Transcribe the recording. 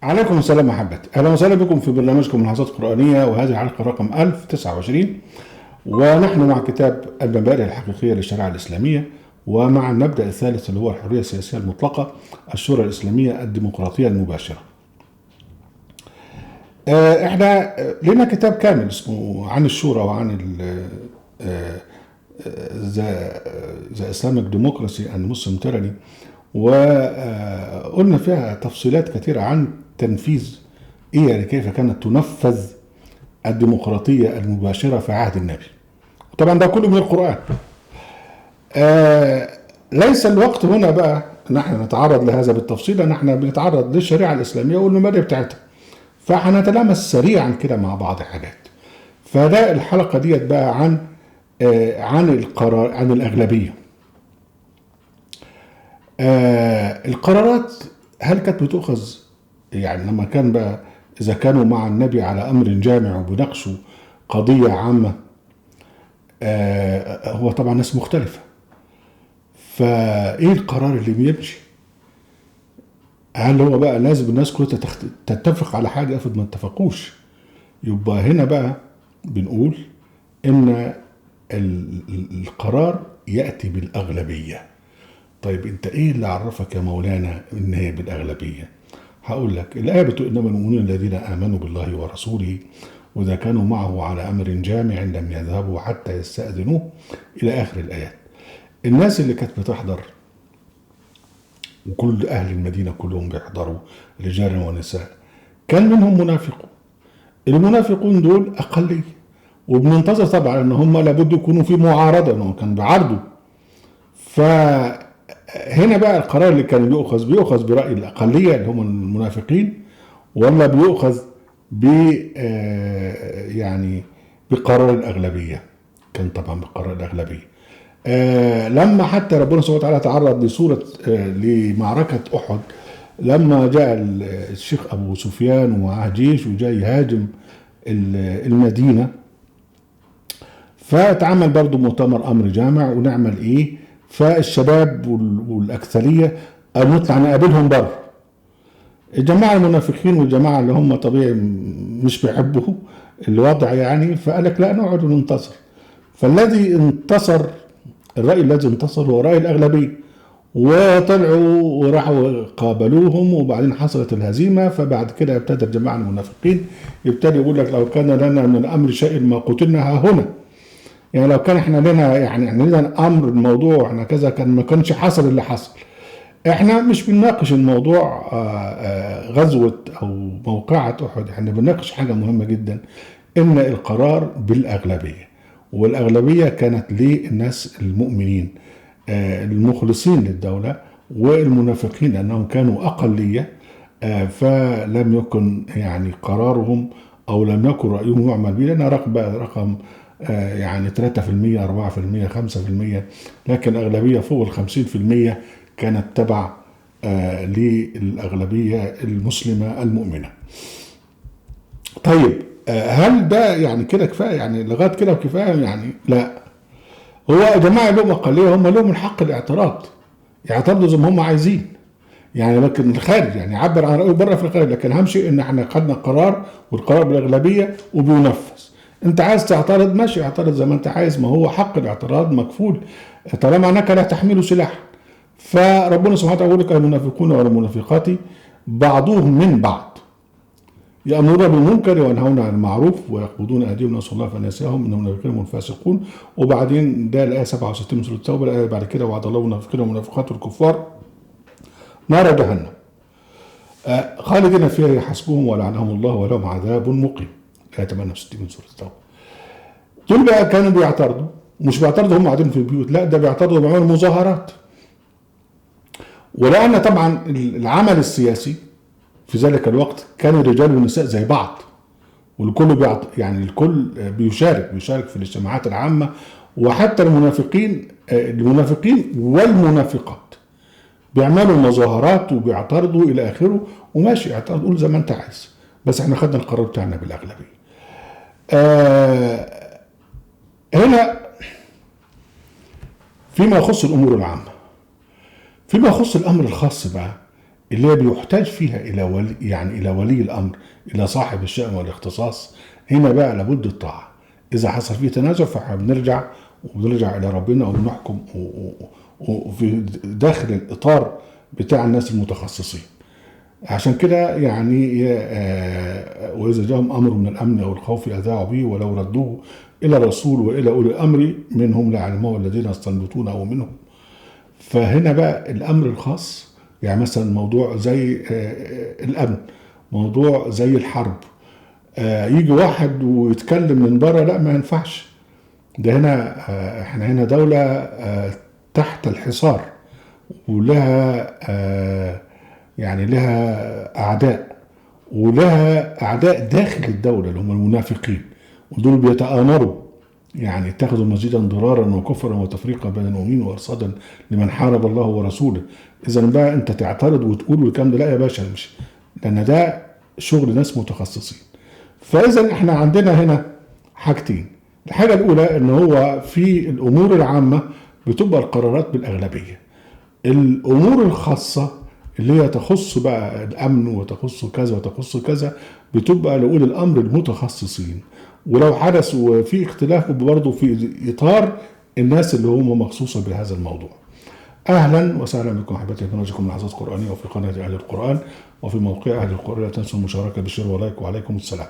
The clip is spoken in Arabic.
عليكم السلام محبتي، اهلا وسهلا بكم في برنامجكم ملاحظات قرآنية، وهذه الحلقة رقم 1029. ونحن مع كتاب المبادئ الحقيقية للشريعة الإسلامية، ومع المبدأ الثالث اللي هو الحرية السياسية المطلقة، الشورى الإسلامية الديمقراطية المباشرة. احنا لنا كتاب كامل اسمه عن الشورى وعن ذا اسلامك ديموكراسي اند مسلم تيراني، وقلنا فيها تفصيلات كثيرة عن تنفيذ يعني كيف كانت تنفذ الديمقراطية المباشرة في عهد النبي. طبعا ده كله من القرآن. ليس الوقت هنا بقى ان احنا نتعرض لهذا بالتفصيل، لان احنا بنتعرض للشريعة الإسلامية والمبادئ بتاعتها، فهنتلامس سريعا كده مع بعض حاجات. فده الحلقة ديت بقى عن القرار، عن الأغلبية. القرارات هل كانت بتؤخذ يعني لما كان بقى إذا كانوا مع النبي على أمر جامع وبناقشوا قضية عامة؟ هو طبعا ناس مختلفة، فإيه القرار اللي بيمشي؟ هل هو بقى لازم الناس كلها تتفق على حاجة؟ افرض ما اتفقوش، يبقى هنا بقى بنقول إن القرار يأتي بالأغلبية. طيب انت ايه اللي عرفك يا مولانا ان هي بالاغلبيه؟ هقول لك الايه بتقول انما المؤمنون الذين امنوا بالله ورسوله واذا كانوا معه على امر جامع لم يذهبوا حتى يستاذنوه، الى اخر الايات. الناس اللي كانت بتحضر، وكل اهل المدينه كلهم بيحضروا رجال ونساء، كان منهم منافقون. المنافقون دول اقليه، وبننتظر طبعا ان هم لابد يكونوا في معارضه، انهم كانوا بيعارضوا. فهنا بقى القرار اللي كان بيؤخذ برأي الأقلية اللي هم المنافقين، ولا بيؤخذ ب يعني بقرار الأغلبية؟ كان طبعا بقرار الأغلبية. لما حتى ربنا سبحانه وتعالى تعرض لصورة لمعركة أحد، لما جاء الشيخ أبو سفيان ومعاه جيش وجاي يهاجم المدينة، فتعمل برضو مؤتمر أمر جامع ونعمل إيه؟ فالشباب والأكثرية قالوا نطلع نقابلهم بره. الجماعة المنافقين والجماعة اللي هم طبيعي مش بيحبوا الوضع يعني، فقال لك لا، نقعد وننتصر. فالذي انتصر، الرأي الذي انتصر هو رأي الأغلبية، وطلعوا وراحوا قابلوهم، وبعدين حصلت الهزيمة. فبعد كده ابتدى الجماعة المنافقين يبتدي يقول لك لو كان لنا من الأمر شيء ما قتلنا ها هنا. يعني لو كان احنا لنا لنا امر الموضوع احنا كذا، كان ما كانش حصل اللي حصل. احنا مش بنناقش الموضوع غزوة او موقعة احد، احنا بنناقش حاجة مهمة جدا، ان القرار بالاغلبية. والاغلبية كانت للناس المؤمنين المخلصين للدولة، والمنافقين لانهم كانوا اقلية. فلم يكن يعني قرارهم او لم يكن رأيهم يعمل به، لان رقم يعني 3%، 4%، 5%، لكن الأغلبية فوق 50% كانت تبع للأغلبية المسلمة المؤمنة. طيب هل ده يعني كده كفاية؟ يعني لغاية كده كفاية؟ يعني لا. هو يا جماعة لهم أقلية، هم لهم الحق الاعتراض، يعترضوا زي ما هم عايزين يعني. لكن الخارج يعني عبر عن رأيه بره في الخارج، لكن أهم شيء إن احنا خدنا قرار، والقرار بالأغلبية وبينفذ. انت عايز تعترض ماشي، اعترض زي ما انت عايز، ما هو حق الاعتراض مكفول طالما انك لا تحمل سلاحا. فربنا سبحانه وتعالى يقول لك المنافقون والمنافقات بعضهم من بعض يأمرون بالمنكر وينهون عن المعروف ويقبضون ايديهم، نسوا الله فنسيهم ان المنافقين هم الفاسقون. وبعدين ده الايه 67 من سوره التوبه، الايه بعد كده وعد الله المنافقين والمنافقات والكفار نار جهنم خالدين فيها يحسبهم ولعنهم الله ولهم عذاب مقيم، الايه 68 من سوره التوبه. دول بقى كانوا بيعترضوا، مش بيعترضوا هم قاعدين في البيوت، لا ده بيعترضوا بيعملوا مظاهرات. ولأن طبعا العمل السياسي في ذلك الوقت كان الرجال والنساء زي بعض، والكل يعني الكل بيشارك في الاجتماعات العامة. وحتى المنافقين والمنافقات بيعملوا مظاهرات وبيعترضوا إلى آخره، وماشي اعترض، قول زي ما أنت عايز، بس احنا خدنا القرار بتاعنا بالأغلبية. هنا فيما يخص الأمور العامة. فيما يخص الأمر الخاص بقى، اللي بيحتاج فيها الى ولي، يعني الى ولي الامر، الى صاحب الشأن والاختصاص، هنا بقى لابد الطاعه. اذا حصل فيه تنازع فاحنا بنرجع الى ربنا وبنحكم وفي داخل الاطار بتاع الناس المتخصصين. عشان كده يعني واذا جاءهم امر من الامن او الخوف اذاعوا به ولو ردوه الى الرسول والى اولي الامر منهم ليعلمه الذين يستنبطونه منهم. فهنا بقى الامر الخاص، يعني مثلا موضوع زي الامن، موضوع زي الحرب، يجي واحد ويتكلم من بره، لا ما ينفعش. ده هنا احنا هنا دولة تحت الحصار، ولها يعني لها اعداء، ولها اعداء داخل الدولة اللي هم المنافقين، ودول بيتآمروا يعني اتخذوا المسجد ضرارا وكفرا وتفريقا بين المؤمنين وارصادا لمن حارب الله ورسوله. اذا بقى انت تعترض وتقول الكلام ده، لا يا باشا امشي، لان ده شغل ناس متخصصين. فاذا احنا عندنا هنا حاجتين. الحاجه الاولى ان هو في الامور العامه بتبقى القرارات بالاغلبيه. الامور الخاصه اللي هي تخص بقى الامن وتخص كذا وتخص كذا بتبقى لاولي الامر المتخصصين، ولو حدث وفي اختلاف برضه في اطار الناس اللي هم مخصوصه بهذا الموضوع. اهلا وسهلا بكم احبتي في برنامجكم لحظات قرانيه، وفي قناه اهل القران، وفي موقع اهل القران. لا تنسوا المشاركه بالشير ولايك، وعليكم السلام.